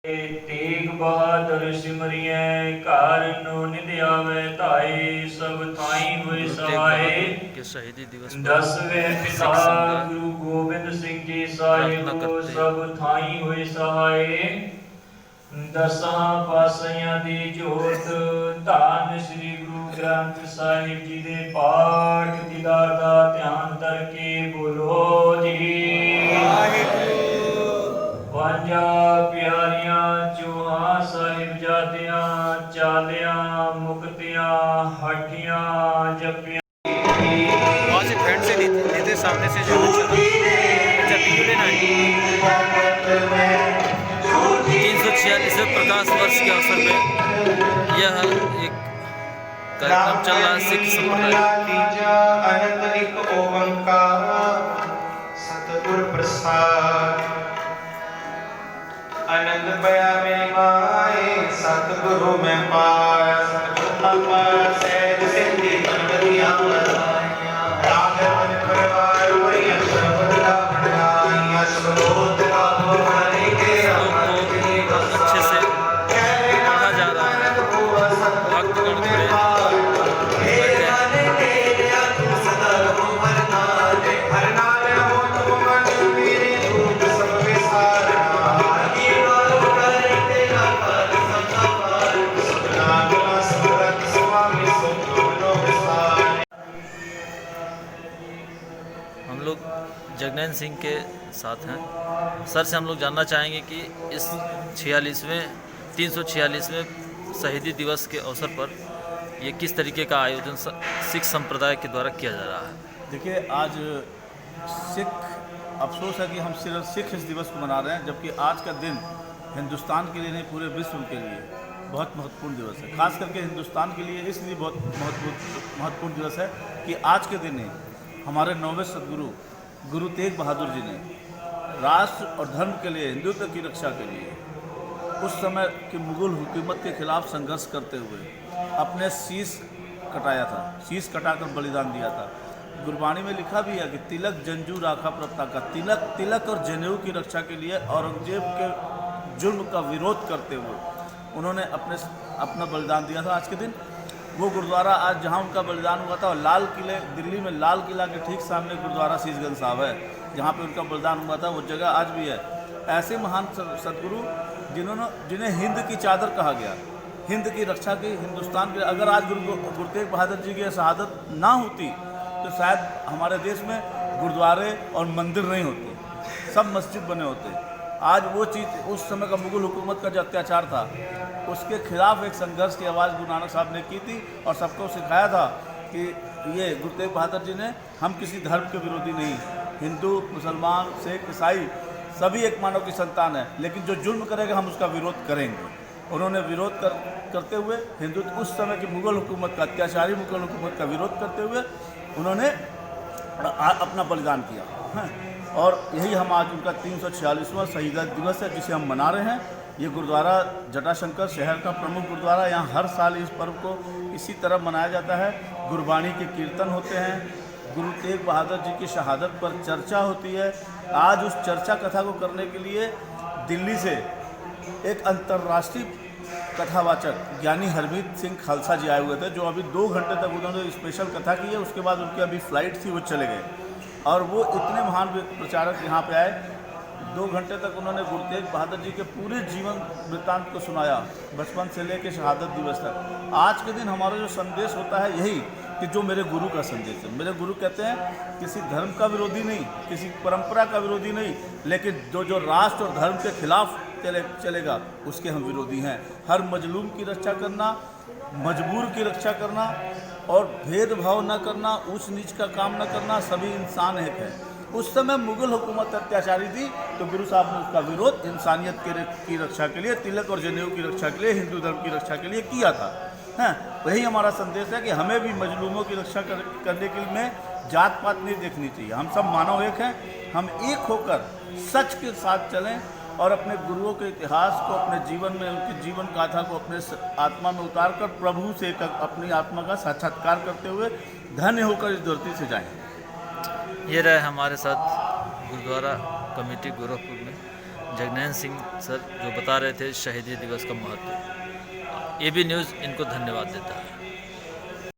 Tegh Bahadur सिमरियै car no निध आवे धाए सब थाई हुए सहाय। के शहीदी दिवस पर 10वें पिता गुरु गोबिंद सिंह जी साहिब सब थाई हुए सहाय। 10 पातशाहियां दी जोत धन श्री गुरु ग्रंथ साहिब जी दे पाठ दीदार दा ध्यान करके बोलो जी। पंजा प्यारियां चौहां साहिबजादियां चालियां मुक्तियां हटियां जपियां। वहाँ से फ्रेंड से लेते सामने से जाना चला। अच्छा वीडियो लेना है। 346वें प्रकाश वर्ष के अवसर पे यह एक कार्यक्रम चल रहा है सिख संप्रदाय। सतगुर प्रसाद आनंद पया मेरी माए सतगुरु में पाया सतगुरु सहज सिद्धि बनवतियां राग मन परिवार वही शब्द बढ़ाइया सबोध राम हरि के अच्छे से पढ़ा जा रहा है। भक्तगण खड़े हम लोग जगनैन सिंह के साथ हैं। सर से हम लोग जानना चाहेंगे कि इस 346वें शहीदी दिवस के अवसर पर ये किस तरीके का आयोजन सिख संप्रदाय के द्वारा किया जा रहा है। देखिए, आज सिख अफसोस है कि हम सिर्फ सिख इस दिवस को मना रहे हैं, जबकि आज का दिन हिंदुस्तान के लिए नहीं पूरे विश्व के लिए बहुत महत्वपूर्ण दिवस है। खास करके हिंदुस्तान के लिए इसलिए बहुत महत्वपूर्ण दिवस है कि आज के दिन ही हमारे 9वें सदगुरु गुरु तेग बहादुर जी ने राष्ट्र और धर्म के लिए, हिंदुत्व की रक्षा के लिए उस समय की मुगल हुकूमत के खिलाफ संघर्ष करते हुए अपने शीश कटाया था, शीश कटाकर बलिदान दिया था। गुरबाणी में लिखा भी है कि तिलक जंजू राखा प्रता का, तिलक और जनेऊ की रक्षा के लिए औरंगजेब के जुल्म का विरोध करते हुए उन्होंने अपना बलिदान दिया था। आज के दिन वो गुरुद्वारा आज जहाँ उनका बलिदान हुआ था, लाल किले दिल्ली में लाल किला के ठीक सामने गुरुद्वारा शीशगंज साहब है, जहाँ पे उनका बलिदान हुआ था, वो जगह आज भी है। ऐसे महान सदगुरु जिन्हें हिंद की चादर कहा गया, हिंद की रक्षा की, हिंदुस्तान के, अगर आज गुरु तेग बहादुर जी की शहादत ना होती तो शायद हमारे देश में गुरुद्वारे और मंदिर नहीं होते, सब मस्जिद बने होते। आज वो चीज़, उस समय का मुगल हुकूमत का जो अत्याचार था, उसके खिलाफ एक संघर्ष की आवाज़ गुरु नानक साहब ने की थी और सबको सिखाया था कि ये गुरु तेग बहादुर जी ने, हम किसी धर्म के विरोधी नहीं, हिंदू मुसलमान सिख ईसाई सभी एक मानव की संतान है, लेकिन जो जुल्म करेगा हम उसका विरोध करेंगे। उन्होंने विरोध करते हुए हिंदुत्व, उस समय की मुगल हुकूमत का, अत्याचारी मुगल हुकूमत का विरोध करते हुए उन्होंने अपना बलिदान किया है। और यही हम आज उनका 346वां शहीदी दिवस है जिसे हम मना रहे हैं। ये गुरुद्वारा जटाशंकर शहर का प्रमुख गुरुद्वारा, यहाँ हर साल इस पर्व को इसी तरह मनाया जाता है। गुरबाणी के कीर्तन होते हैं, गुरु तेग बहादुर जी की शहादत पर चर्चा होती है। आज उस चर्चा कथा को करने के लिए दिल्ली से एक अंतर्राष्ट्रीय कथावाचक ज्ञानी हरमीत सिंह खालसा जी आए हुए थे, जो अभी 2 घंटे तक उन्होंने स्पेशल कथा की है। उसके बाद उनकी अभी फ्लाइट थी, वो चले गए। और वो इतने महान प्रचारक यहाँ पे आए, 2 घंटे तक उन्होंने गुरु तेग बहादुर जी के पूरे जीवन वृत्तांत को सुनाया, बचपन से लेकर शहादत दिवस तक। आज के दिन हमारा जो संदेश होता है यही कि जो मेरे गुरु का संदेश है। मेरे गुरु कहते हैं किसी धर्म का विरोधी नहीं, किसी परंपरा का विरोधी नहीं, लेकिन जो राष्ट्र और धर्म के खिलाफ चलेगा उसके हम विरोधी हैं। हर मजलूम की रक्षा करना, मजबूर की रक्षा करना और भेदभाव न करना, ऊंच नीच का काम न करना, सभी इंसान एक है। उस समय मुगल हुकूमत अत्याचारी थी तो गुरु साहब ने उसका विरोध इंसानियत की रक्षा के लिए, तिलक और जनेऊ की रक्षा के लिए, हिंदू धर्म की रक्षा के लिए किया था। हैं, वही हमारा संदेश है कि हमें भी मजलूमों की रक्षा करने के लिए जात पात नहीं देखनी चाहिए। हम सब मानव एक हैं, हम एक होकर सच के साथ चलें और अपने गुरुओं के इतिहास को अपने जीवन में, उनकी जीवन गाथा को अपने आत्मा में उतार कर प्रभु से अपनी आत्मा का साक्षात्कार करते हुए धन्य होकर इस धरती से जाएं। ये रहे हमारे साथ गुरुद्वारा कमेटी गोरखपुर में जगनैन सिंह सर जो बता रहे थे शहीदी दिवस का महत्व। एबी न्यूज़ इनको धन्यवाद देता है।